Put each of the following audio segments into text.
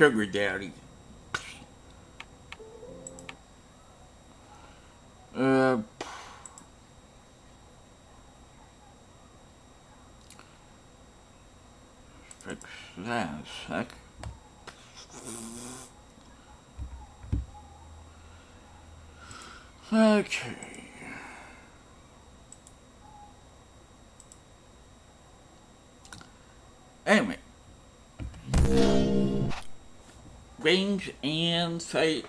sugar daddy. Fix that a sec. Okay. Anyway. Range and sight.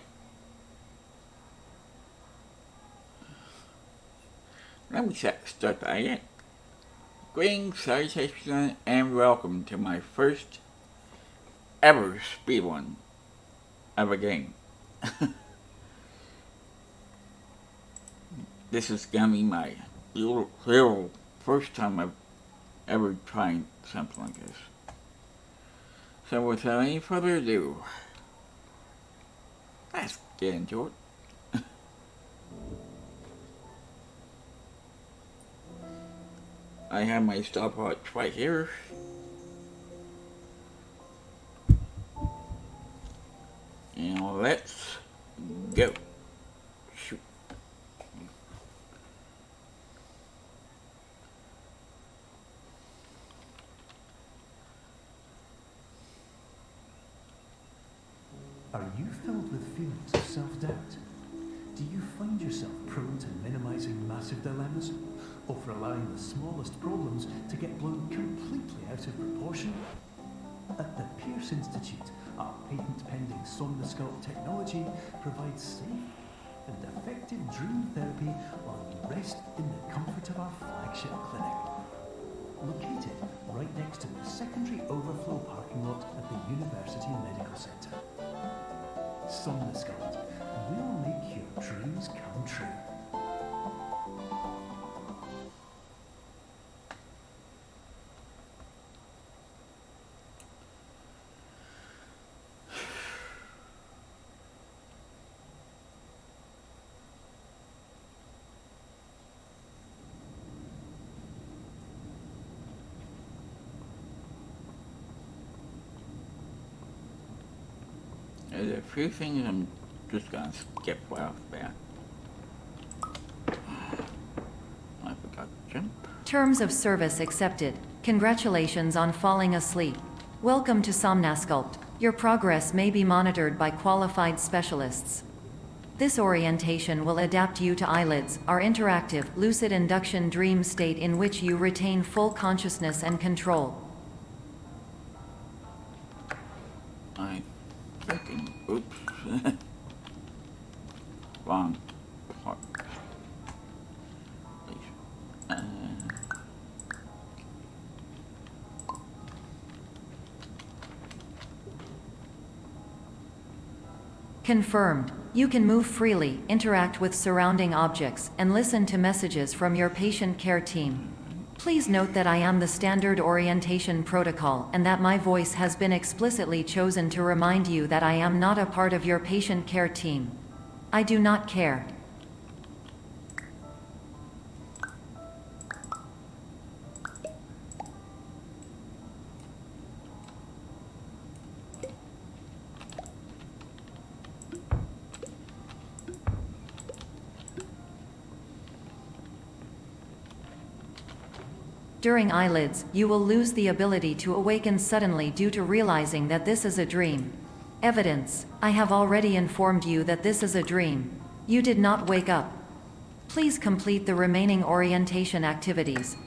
Let me start that again. Greetings, salutations, and welcome to my first ever speedrun of a game. This is gonna be my little first time I've ever tried something like this. So without any further ado, let's get into it. I have my stopwatch right here. And let's go. Shoot. Are you filled with feelings of self-doubt? Do you find yourself prone to minimizing massive dilemmas, or for allowing the smallest problems to get blown completely out of proportion? At the Pierce Institute, our patent-pending Somnosculpt technology provides safe and effective dream therapy while you rest in the comfort of our flagship clinic. Located right next to the secondary overflow parking lot at the University Medical Center. Somnosculpt will make your dreams come true. There's a few things I'm just gonna skip right off the bat. I forgot to jump. Terms of service accepted. Congratulations on falling asleep. Welcome to Somnosculpt. Your progress may be monitored by qualified specialists. This orientation will adapt you to eyelids, our interactive, lucid induction dream state in which you retain full consciousness and control. Oops. Wrong part. Confirmed. You can move freely, interact with surrounding objects, and listen to messages from your patient care team. Please note that I am the standard orientation protocol and that my voice has been explicitly chosen to remind you that I am not a part of your patient care team. I do not care. During eyelids, you will lose the ability to awaken suddenly due to realizing that this is a dream. Evidence: I have already informed you that this is a dream. You did not wake up. Please complete the remaining orientation activities.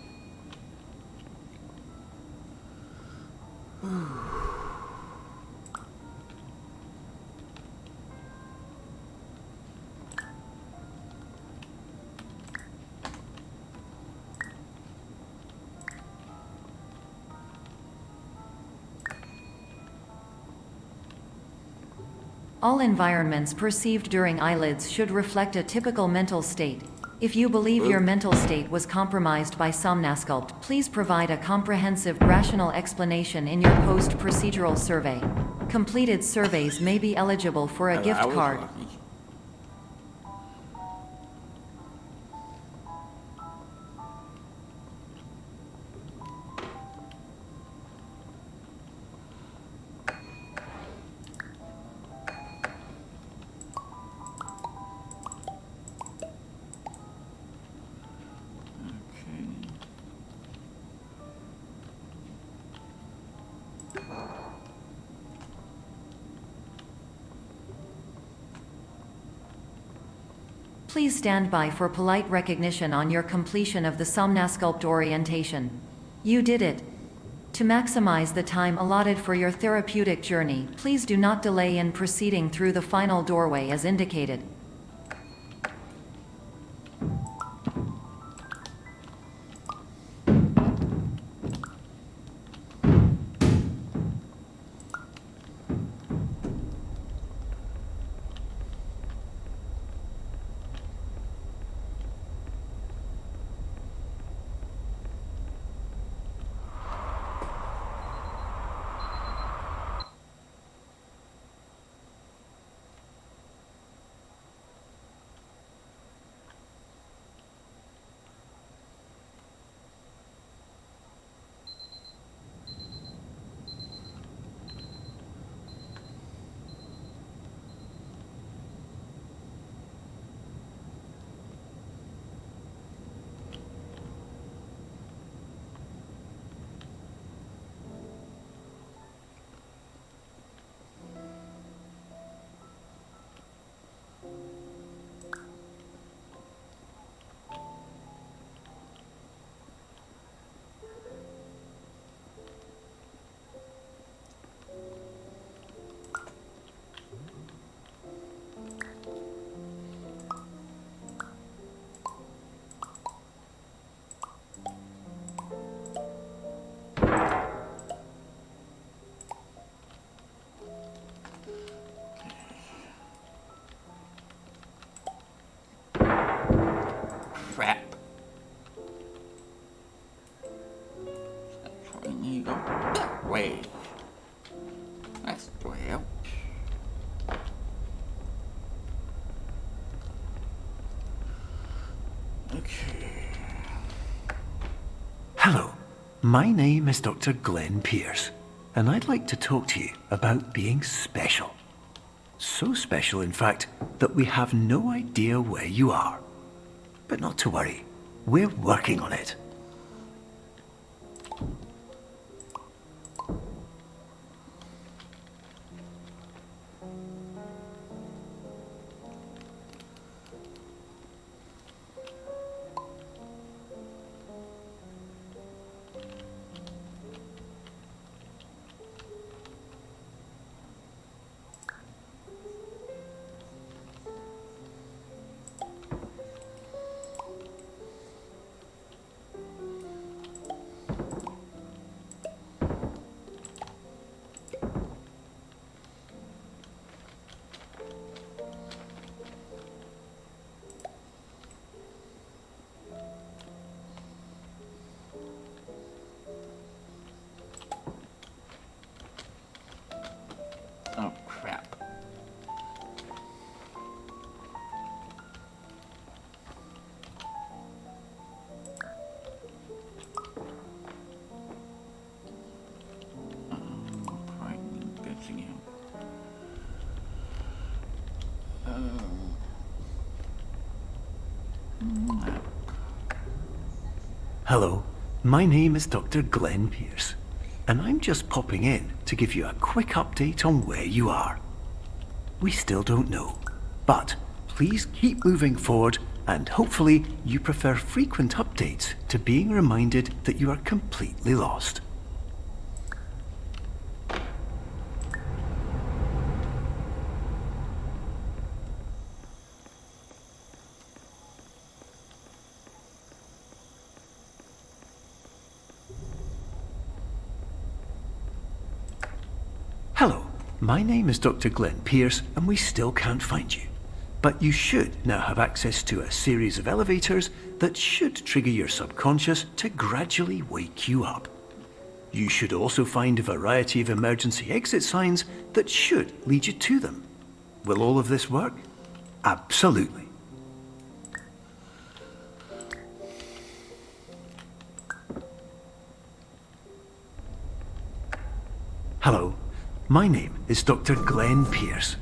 All environments perceived during eyelids should reflect a typical mental state. If you believe your mental state was compromised by Somnosculpt, please provide a comprehensive, rational explanation in your post-procedural survey. Completed surveys may be eligible for a gift card. Please stand by for polite recognition on your completion of the Somnasculpt orientation. You did it. To maximize the time allotted for your therapeutic journey, please do not delay in proceeding through the final doorway as indicated. Crap. So we need to go that way. That's the way out. Okay. Hello, my name is Dr. Glenn Pierce, and I'd like to talk to you about being special. So special, in fact, that we have no idea where you are. But not to worry, we're working on it. Oh, crap. Finding this again. Hello, my name is Dr. Glenn Pierce, and I'm just popping in to give you a quick update on where you are. We still don't know, but please keep moving forward, and hopefully you prefer frequent updates to being reminded that you are completely lost. Hello, my name is Dr. Glenn Pierce, and we still can't find you. But you should now have access to a series of elevators that should trigger your subconscious to gradually wake you up. You should also find a variety of emergency exit signs that should lead you to them. Will all of this work? Absolutely. Hello, my name is Dr. Glenn Pierce.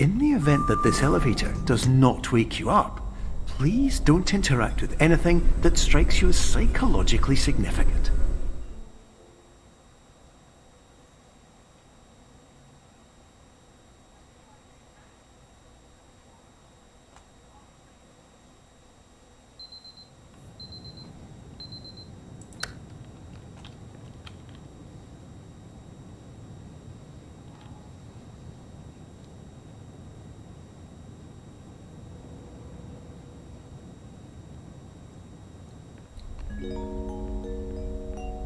In the event that this elevator does not wake you up, please don't interact with anything that strikes you as psychologically significant.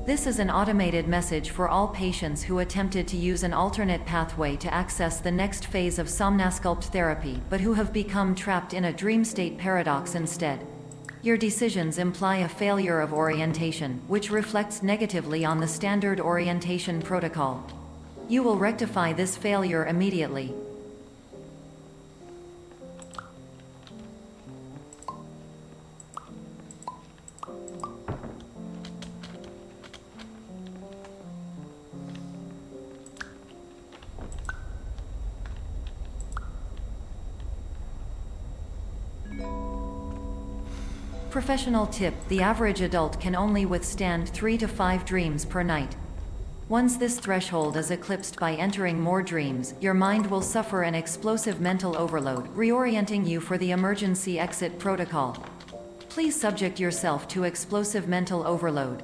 This is an automated message for all patients who attempted to use an alternate pathway to access the next phase of Somnasculpt therapy but who have become trapped in a dream state paradox instead. Your decisions imply a failure of orientation, which reflects negatively on the standard orientation protocol. You will rectify this failure immediately. Professional tip: the average adult can only withstand 3 to 5 dreams per night. Once this threshold is eclipsed by entering more dreams, your mind will suffer an explosive mental overload, reorienting you for the emergency exit protocol. Please subject yourself to explosive mental overload.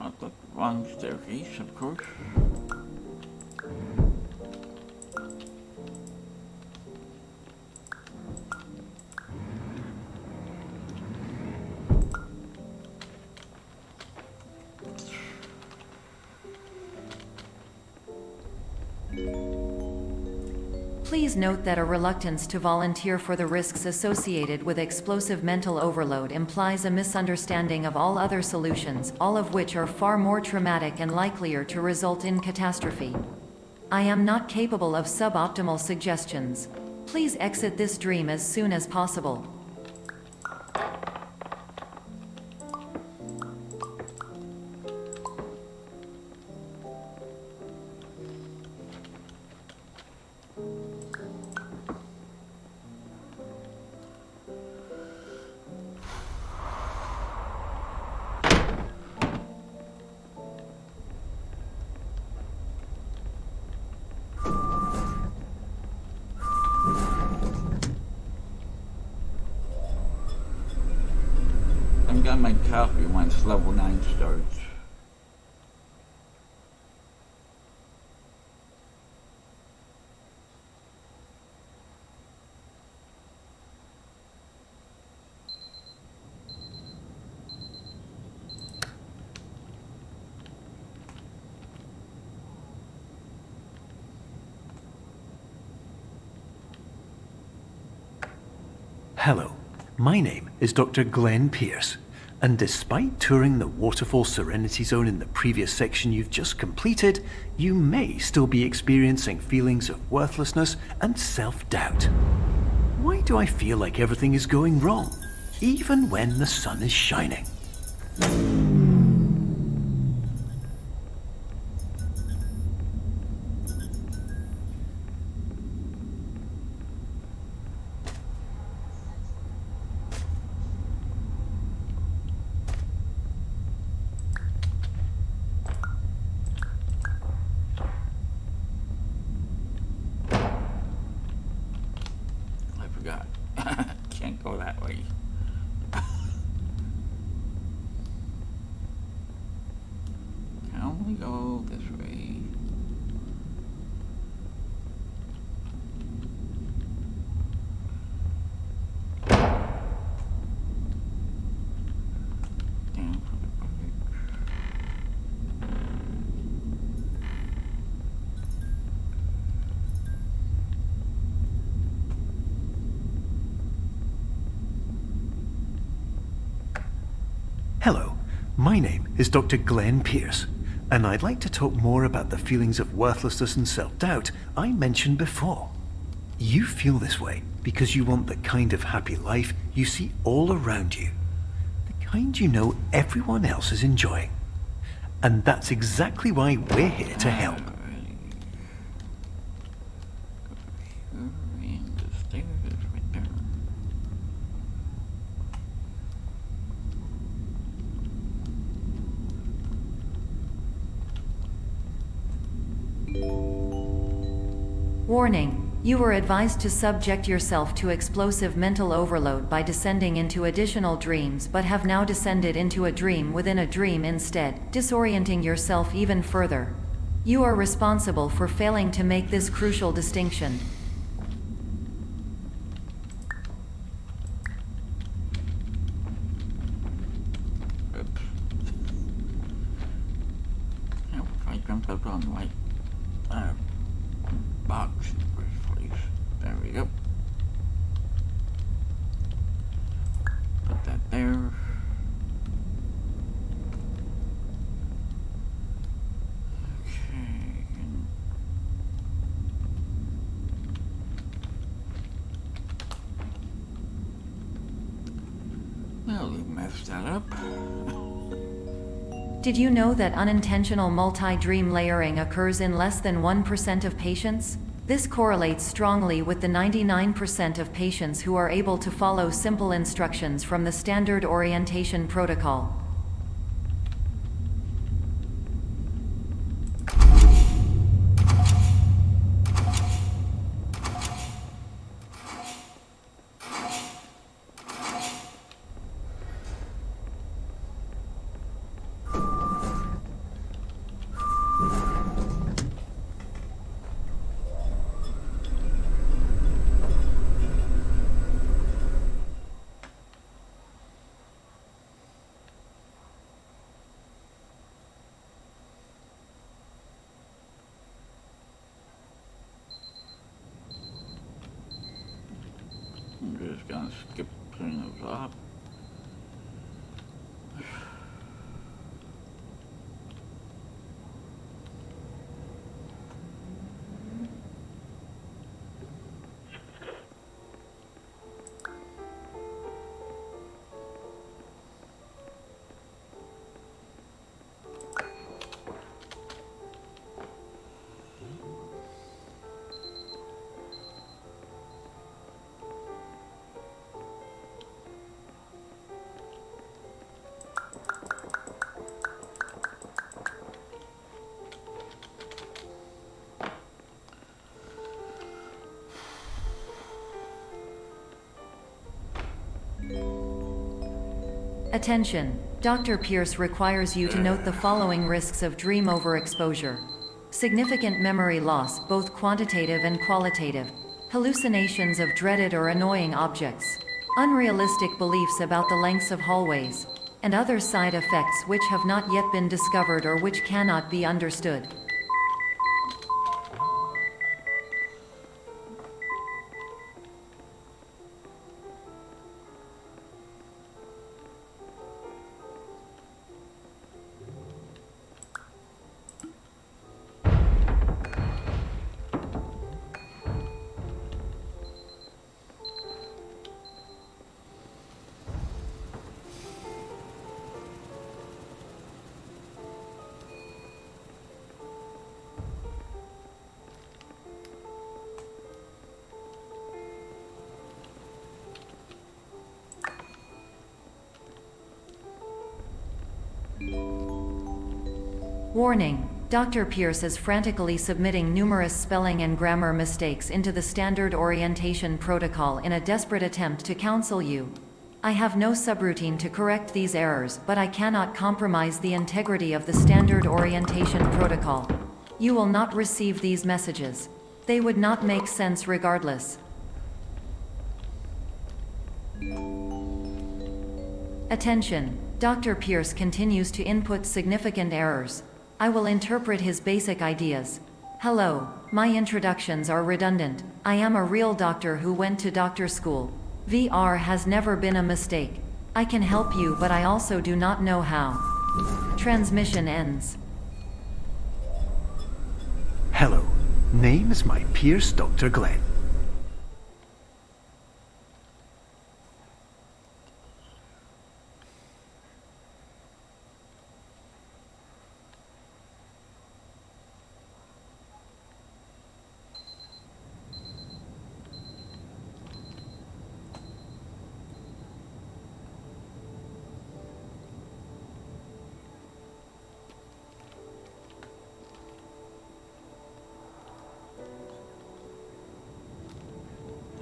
Not the wrong staircase, of course. Please note that a reluctance to volunteer for the risks associated with explosive mental overload implies a misunderstanding of all other solutions, all of which are far more traumatic and likelier to result in catastrophe. I am not capable of suboptimal suggestions. Please exit this dream as soon as possible. I'm gonna make coffee once level 9 starts. Hello, my name is Dr. Glenn Pierce, and despite touring the Waterfall Serenity Zone in the previous section you've just completed, you may still be experiencing feelings of worthlessness and self-doubt. Why do I feel like everything is going wrong, even when the sun is shining? I forgot. Can't go that way. Can only go this way. Down for the bucket. Hello, my name is Dr. Glenn Pierce, and I'd like to talk more about the feelings of worthlessness and self-doubt I mentioned before. You feel this way because you want the kind of happy life you see all around you, the kind you know everyone else is enjoying. And that's exactly why we're here to help. And the stairs right there. Warning: you were advised to subject yourself to explosive mental overload by descending into additional dreams, but have now descended into a dream within a dream instead, disorienting yourself even further. You are responsible for failing to make this crucial distinction. want to put on the right box in the first place. There we go. Put that there. Okay. Well, we messed that up. Did you know that unintentional multi-dream layering occurs in less than 1% of patients? This correlates strongly with the 99% of patients who are able to follow simple instructions from the standard orientation protocol. I'm just gonna skip putting those off. Attention! Dr. Pierce requires you to note the following risks of dream overexposure. Significant memory loss, both quantitative and qualitative. Hallucinations of dreaded or annoying objects. Unrealistic beliefs about the lengths of hallways. And other side effects which have not yet been discovered or which cannot be understood. Warning! Dr. Pierce is frantically submitting numerous spelling and grammar mistakes into the standard orientation protocol in a desperate attempt to counsel you. I have no subroutine to correct these errors, but I cannot compromise the integrity of the standard orientation protocol. You will not receive these messages. They would not make sense regardless. Attention! Dr. Pierce continues to input significant errors. I will interpret his basic ideas. Hello, my introductions are redundant. I am a real doctor who went to doctor school. VR has never been a mistake. I can help you, but I also do not know how. Transmission ends. Hello, name is my Pierce Dr. Glenn.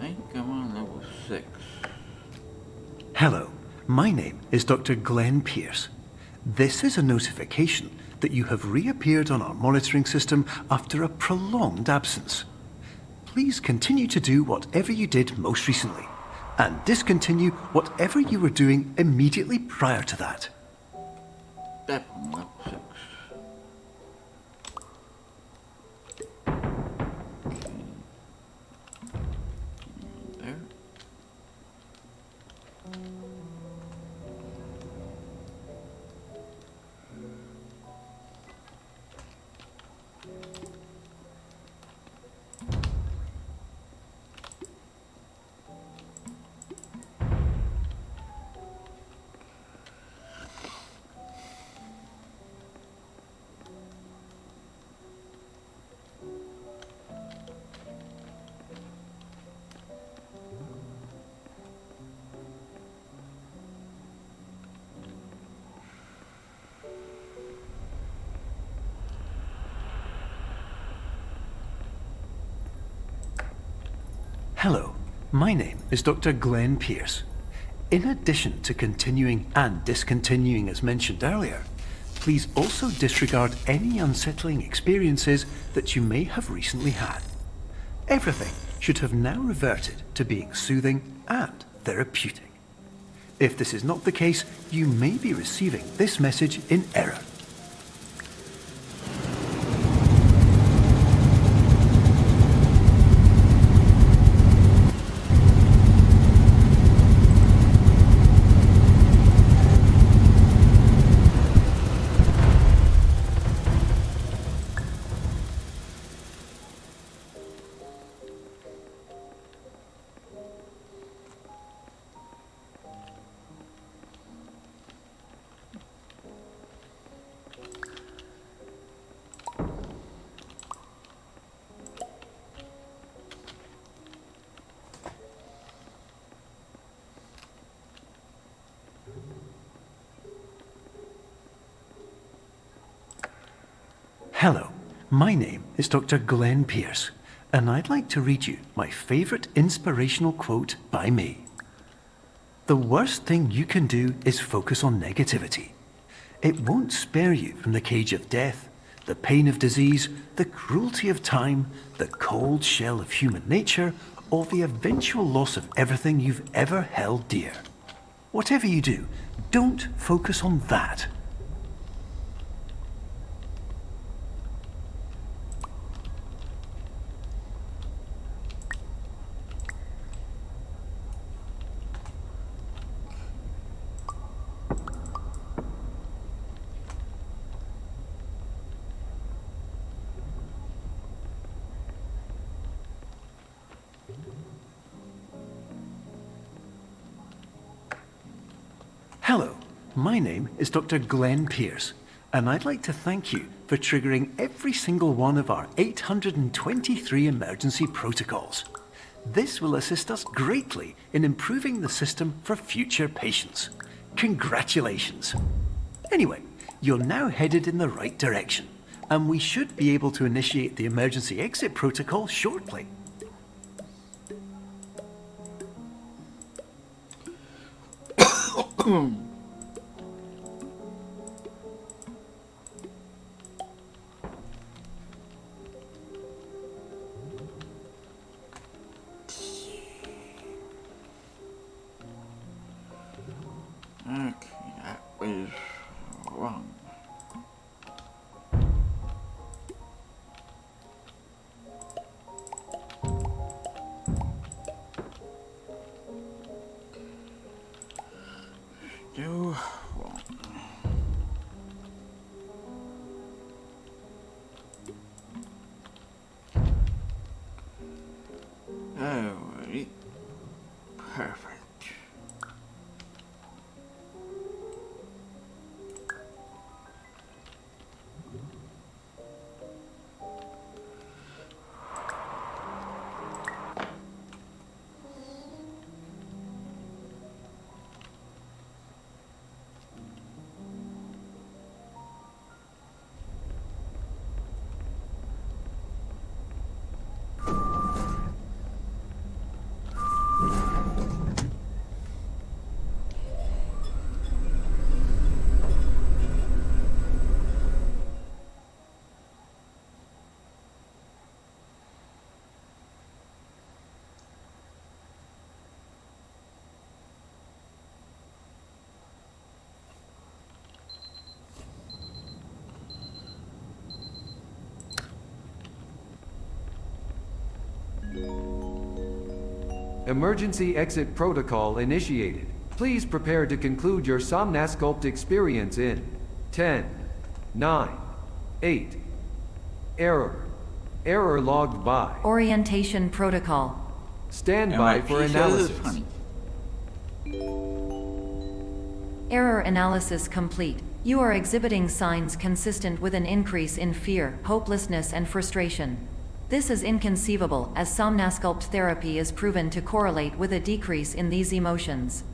I think I'm on level 6. Hello, my name is Dr. Glenn Pierce. This is a notification that you have reappeared on our monitoring system after a prolonged absence. Please continue to do whatever you did most recently, and discontinue whatever you were doing immediately prior to that. Definitely level 6. Hello, my name is Dr. Glenn Pierce. In addition to continuing and discontinuing as mentioned earlier, please also disregard any unsettling experiences that you may have recently had. Everything should have now reverted to being soothing and therapeutic. If this is not the case, you may be receiving this message in error. Hello, my name is Dr. Glenn Pierce, and I'd like to read you my favourite inspirational quote by me. The worst thing you can do is focus on negativity. It won't spare you from the cage of death, the pain of disease, the cruelty of time, the cold shell of human nature, or the eventual loss of everything you've ever held dear. Whatever you do, don't focus on that. Hello, my name is Dr. Glenn Pierce, and I'd like to thank you for triggering every single one of our 823 emergency protocols. This will assist us greatly in improving the system for future patients. Congratulations. Anyway, you're now headed in the right direction, and we should be able to initiate the emergency exit protocol shortly. Okay, that was wrong. Still wrong. Alright. Perfect. Emergency exit protocol initiated. Please prepare to conclude your Somnasculpt experience in 10, 9, 8. Error. Error logged by. Orientation protocol. Stand by for analysis. Error analysis complete. You are exhibiting signs consistent with an increase in fear, hopelessness, and frustration. This is inconceivable, as Somnasculpt therapy is proven to correlate with a decrease in these emotions.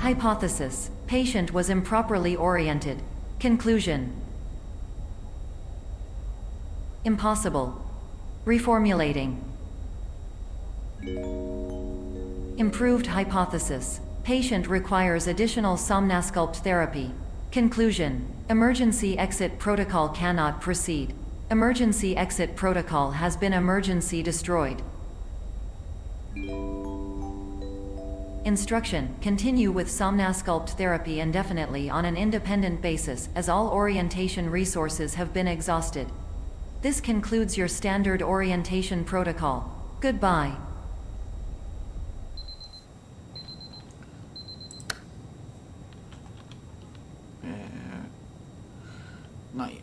Hypothesis: patient was improperly oriented. Conclusion: impossible. Reformulating. Improved hypothesis. Patient requires additional Somnasculpt therapy. Conclusion. Emergency exit protocol cannot proceed. Emergency exit protocol has been emergency destroyed. Instruction. Continue with Somnasculpt therapy indefinitely on an independent basis, as all orientation resources have been exhausted. This concludes your standard orientation protocol. Goodbye. Night.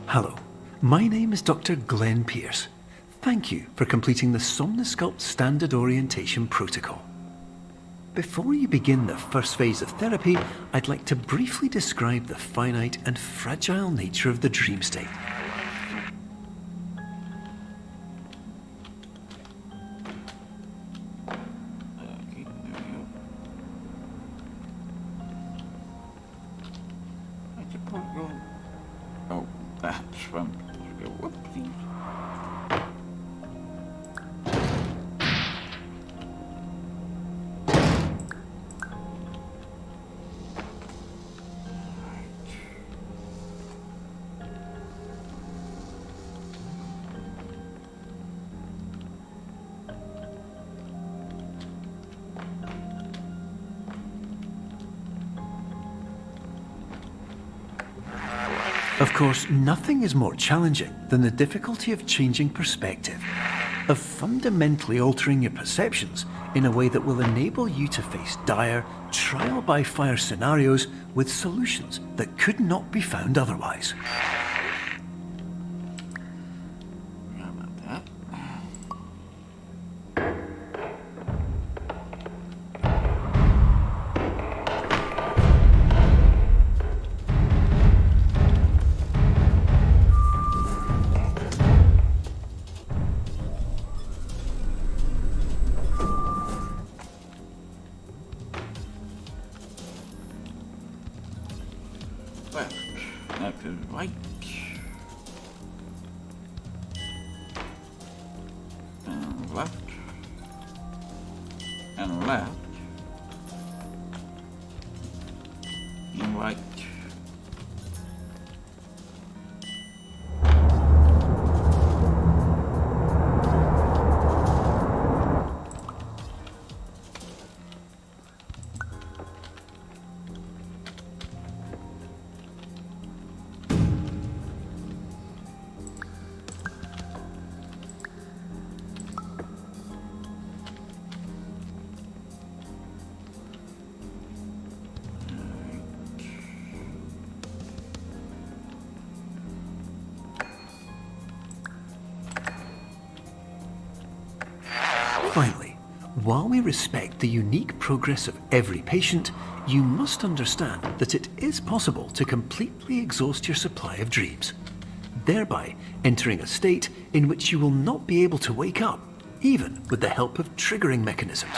Hello, my name is Dr. Glenn Pierce. Thank you for completing the Somnasculpt Standard Orientation Protocol. Before you begin the first phase of therapy, I'd like to briefly describe the finite and fragile nature of the dream state. Oh, that's from. Whoopsies. Of course, nothing is more challenging than the difficulty of changing perspective, of fundamentally altering your perceptions in a way that will enable you to face dire, trial-by-fire scenarios with solutions that could not be found otherwise. How about that? Left, next is right, and left, and left, and right. Finally, while we respect the unique progress of every patient, you must understand that it is possible to completely exhaust your supply of dreams, thereby entering a state in which you will not be able to wake up, even with the help of triggering mechanisms.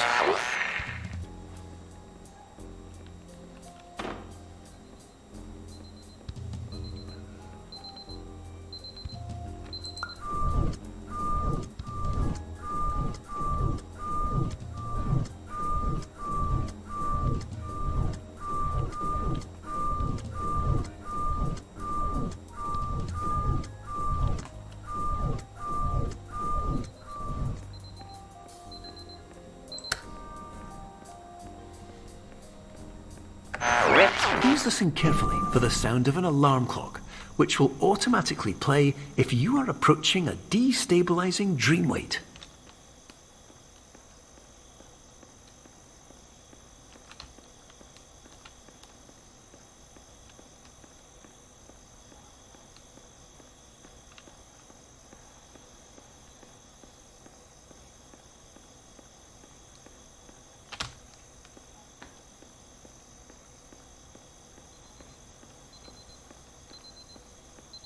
Please listen carefully for the sound of an alarm clock, which will automatically play if you are approaching a destabilizing dream weight.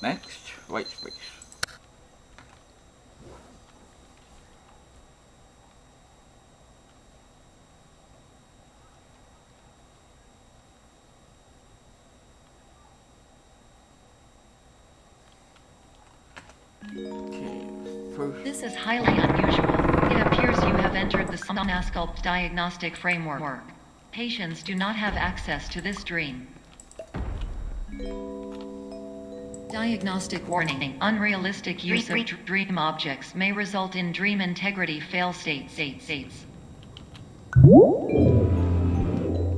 Next, white space. Okay, first. This is highly unusual. It appears you have entered the Somnasculpt diagnostic framework. Patients do not have access to this dream. Diagnostic warning. Unrealistic use of dream objects may result in dream integrity fail states.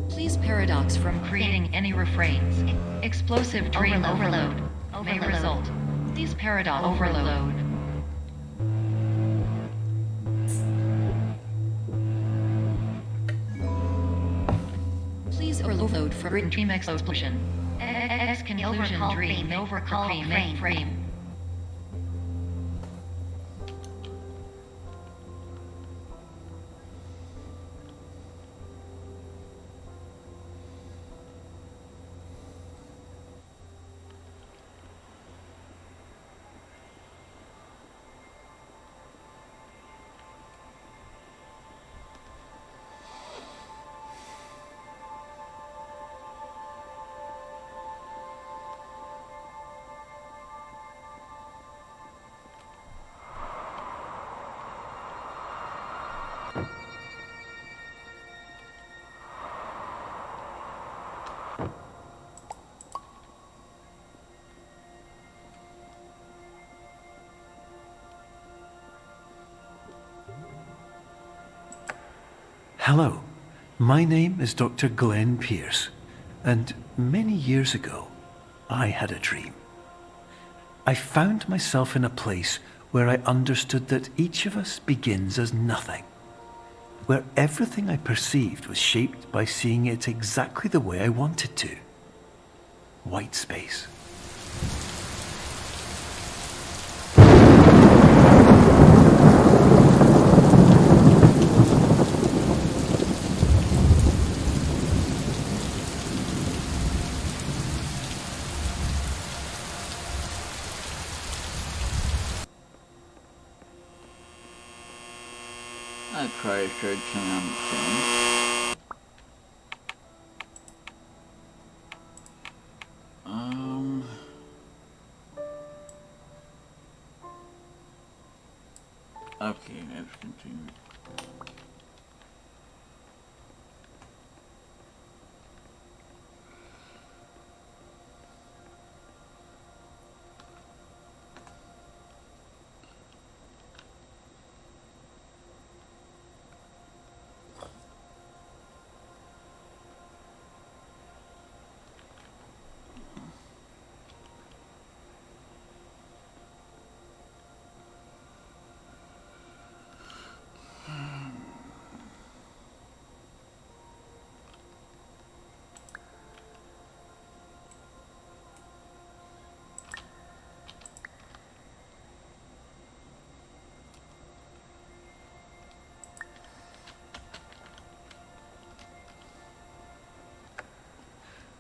Please paradox from creating any refrains. Explosive dream overload may result. Please paradox overload. Please overload for dream explosion. Conclusion dream overcall frame. Hello, my name is Dr. Glenn Pierce, and many years ago, I had a dream. I found myself in a place where I understood that each of us begins as nothing, where everything I perceived was shaped by seeing it exactly the way I wanted to. White space. I'll try to search something. Okay, let's continue.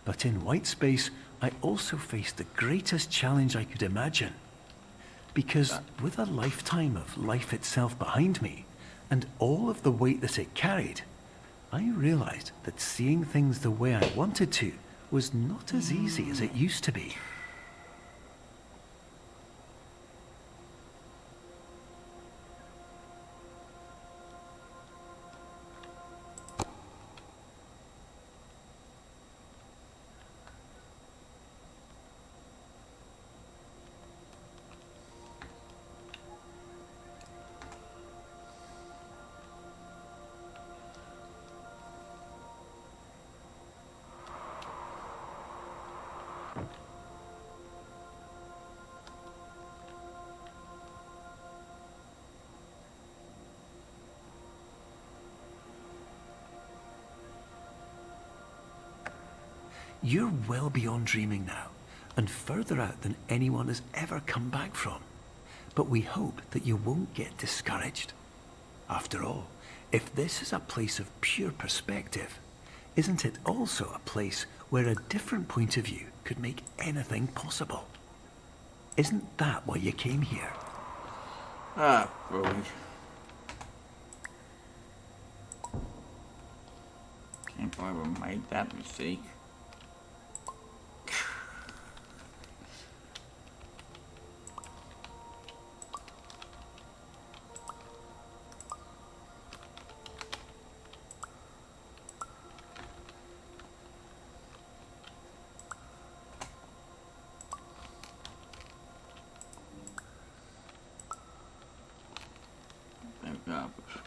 But in white space, I also faced the greatest challenge I could imagine. Because with a lifetime of life itself behind me, and all of the weight that it carried, I realized that seeing things the way I wanted to was not as easy as it used to be. You're well beyond dreaming now, and further out than anyone has ever come back from. But we hope that you won't get discouraged. After all, if this is a place of pure perspective, isn't it also a place where a different point of view could make anything possible? Isn't that why you came here? Ah, boy. Can't believe I made that mistake.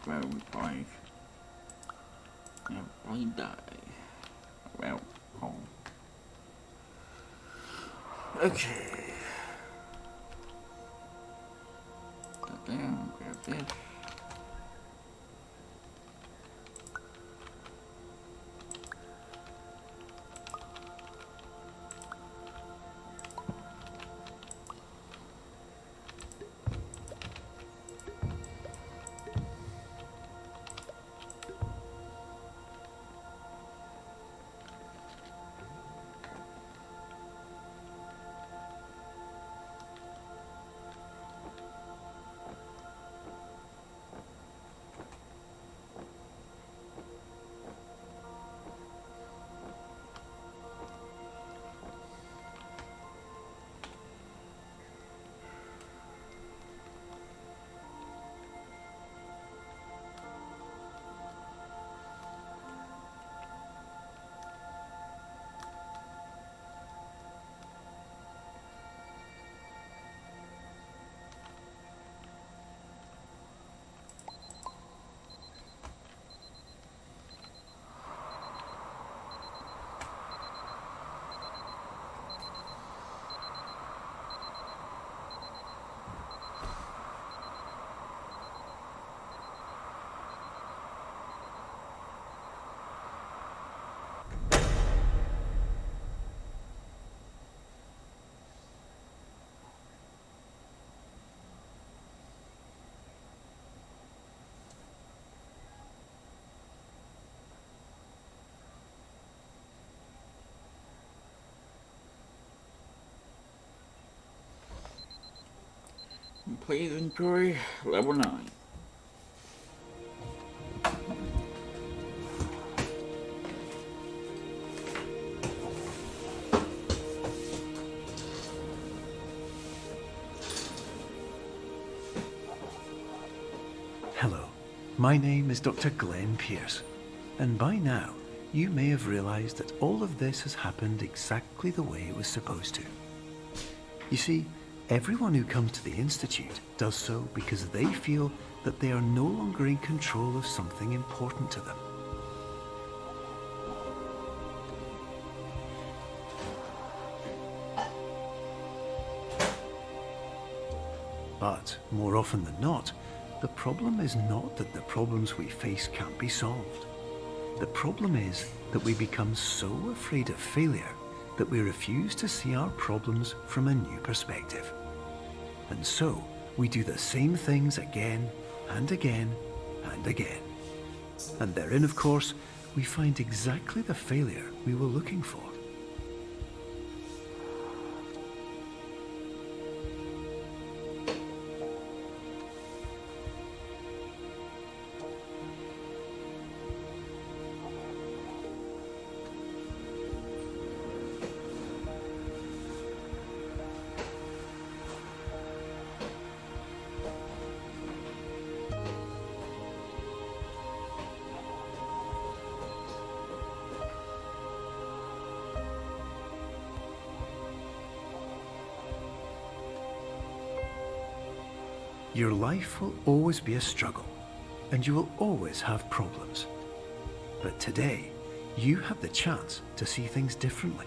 Where we find and we die. Well, home. Okay. Put that down, grab this. Please enjoy level 9. Hello, my name is Dr. Glenn Pierce, and by now you may have realized that all of this has happened exactly the way it was supposed to. You see, everyone who comes to the Institute does so because they feel that they are no longer in control of something important to them. But, more often than not, the problem is not that the problems we face can't be solved. The problem is that we become so afraid of failure that we refuse to see our problems from a new perspective. And so, we do the same things again and again and again. And therein, of course, we find exactly the failure we were looking for. Your life will always be a struggle, and you will always have problems. But today, you have the chance to see things differently.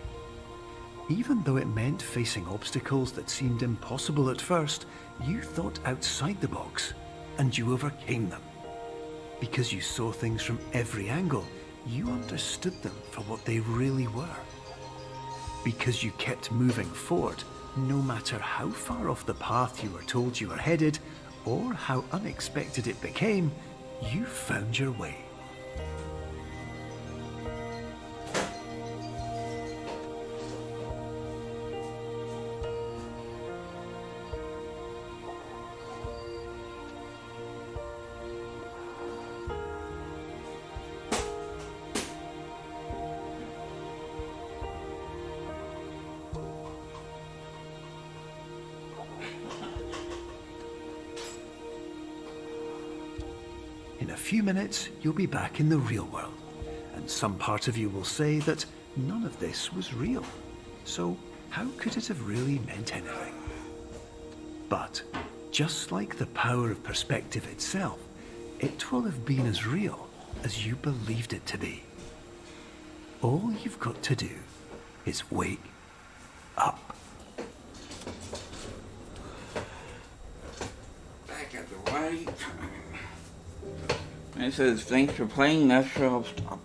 Even though it meant facing obstacles that seemed impossible at first, you thought outside the box, and you overcame them. Because you saw things from every angle, you understood them for what they really were. because you kept moving forward, no matter how far off the path you were told you were headed, or how unexpected it became, you found your way. In a few minutes, you'll be back in the real world, and some part of you will say that none of this was real. So, how could it have really meant anything? But, just like the power of perspective itself, it will have been as real as you believed it to be. All you've got to do is wake up. Back at the right. It says, thanks for playing, that's where I'll stop.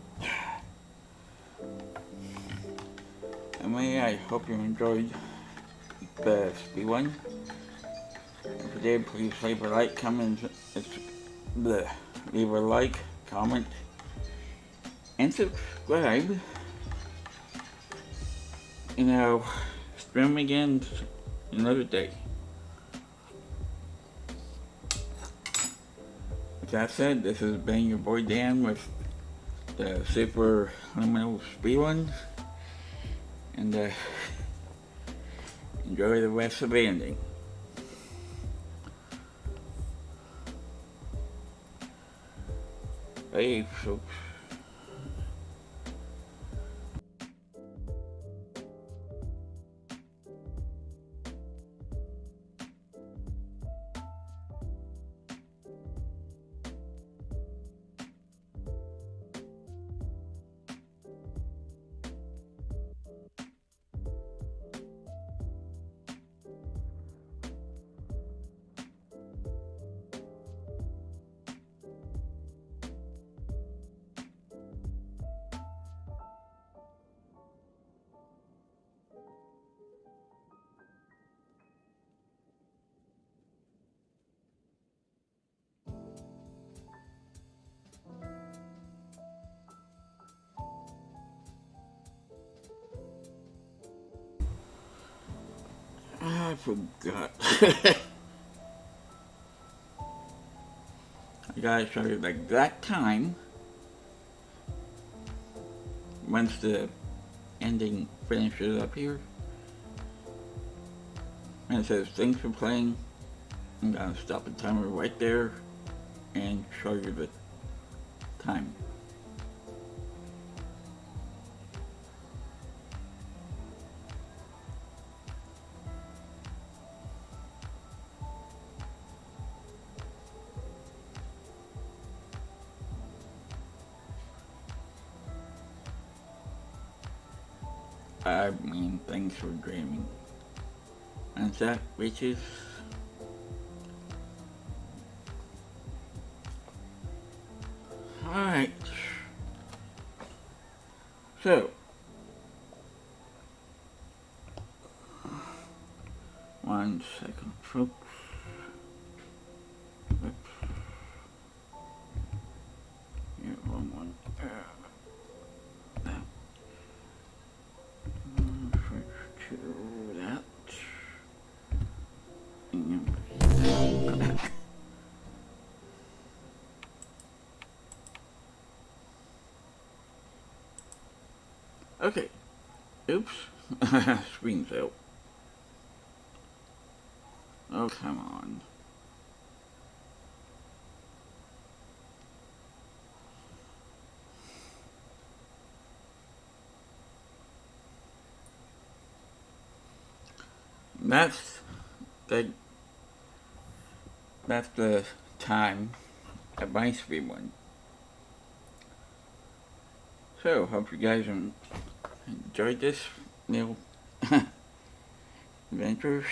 Anyway, I hope you enjoyed the speed one. If you did, please leave a like, comment, leave a like, comment, and subscribe. You know, stream again another day. With that said, this has been your boy Dan with the Superliminal speed one, and enjoy the rest of the ending. Hey, folks. I forgot. I gotta show you the exact time once the ending finishes up here. And it says, thanks for playing. I'm gonna stop the timer right there and show you the time. I mean, thanks for dreaming. And that reaches alright. So 1 second, folks. Oops. Yeah, one. Okay. Oops. Screen failed. Oh, come on. That's the time at my speed one. So, hope you guys enjoyed this little adventure.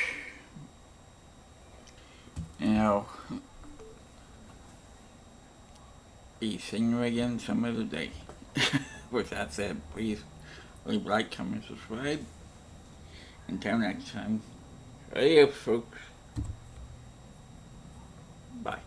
And I'll be seeing you again some other day. With that said, please leave a like, comment, subscribe, Until next time, adios, folks. Bye.